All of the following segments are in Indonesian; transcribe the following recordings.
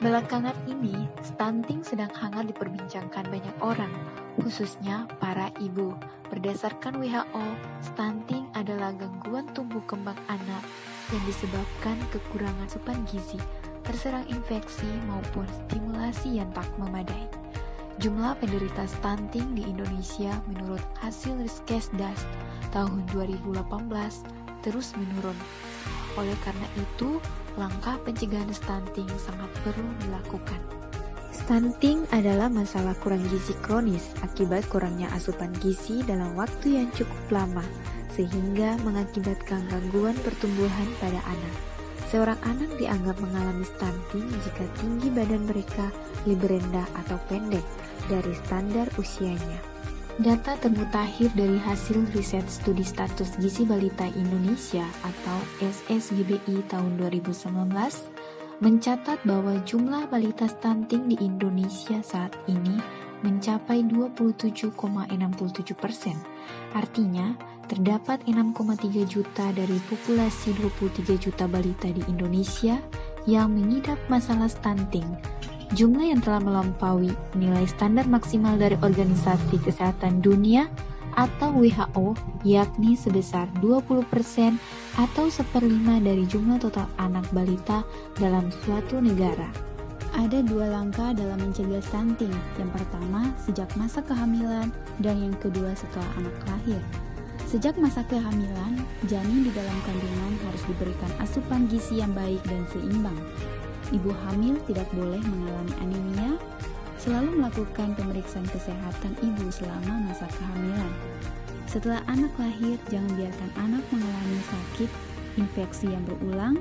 Belakangan ini, stunting sedang hangat diperbincangkan banyak orang, khususnya para ibu. Berdasarkan WHO, stunting adalah gangguan tumbuh kembang anak yang disebabkan kekurangan asupan gizi, terserang infeksi maupun stimulasi yang tak memadai. Jumlah penderita stunting di Indonesia menurut hasil Riskesdas tahun 2018 terus menurun. Oleh karena itu, langkah pencegahan stunting sangat perlu dilakukan. Stunting adalah masalah kurang gizi kronis akibat kurangnya asupan gizi dalam waktu yang cukup lama, sehingga mengakibatkan gangguan pertumbuhan pada anak. Seorang anak dianggap mengalami stunting jika tinggi badan mereka lebih rendah atau pendek dari standar usianya. Data termutakhir dari hasil riset studi status gizi balita Indonesia atau SSGBI tahun 2019 mencatat bahwa jumlah balita stunting di Indonesia saat ini mencapai 27,67%. Artinya, terdapat 6,3 juta dari populasi 23 juta balita di Indonesia yang mengidap masalah stunting. Jumlah yang telah melampaui nilai standar maksimal dari Organisasi Kesehatan Dunia atau WHO, yakni sebesar 20% atau 1/5 dari jumlah total anak balita dalam suatu negara. Ada dua langkah dalam mencegah stunting. Yang pertama, sejak masa kehamilan, dan yang kedua setelah anak lahir. Sejak masa kehamilan, janin di dalam kandungan harus diberikan asupan gizi yang baik dan seimbang. Ibu hamil tidak boleh mengalami anemia, selalu melakukan pemeriksaan kesehatan ibu selama masa kehamilan. Setelah anak lahir, jangan biarkan anak mengalami sakit, infeksi yang berulang,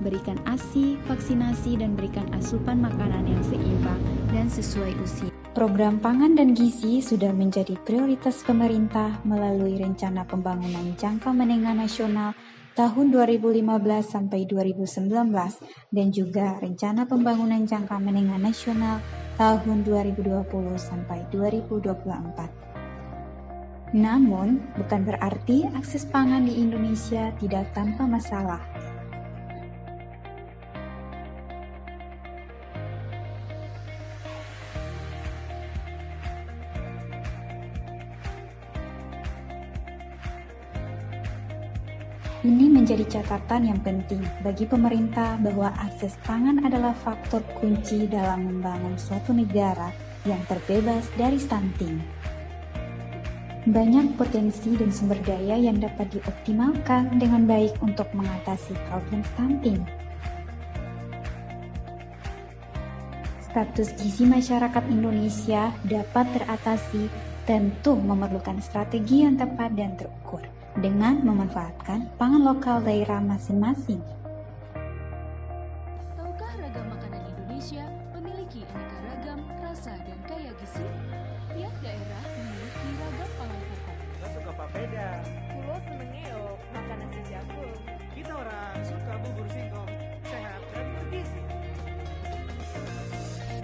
berikan ASI, vaksinasi, dan berikan asupan makanan yang seimbang dan sesuai usia. Program pangan dan gizi sudah menjadi prioritas pemerintah melalui Rencana Pembangunan Jangka Menengah Nasional tahun 2015 sampai 2019 dan juga Rencana Pembangunan Jangka Menengah Nasional tahun 2020 sampai 2024. Namun, bukan berarti akses pangan di Indonesia tidak tanpa masalah. Ini menjadi catatan yang penting bagi pemerintah bahwa akses pangan adalah faktor kunci dalam membangun suatu negara yang terbebas dari stunting. Banyak potensi dan sumber daya yang dapat dioptimalkan dengan baik untuk mengatasi problem stunting. Status gizi masyarakat Indonesia dapat teratasi tentu memerlukan strategi yang tepat dan terukur dengan memanfaatkan pangan lokal daerah masing-masing. Tahukah ragam makanan Indonesia memiliki aneka ragam, rasa, dan kaya gizi? Tiap daerah memiliki ragam pangan pokok.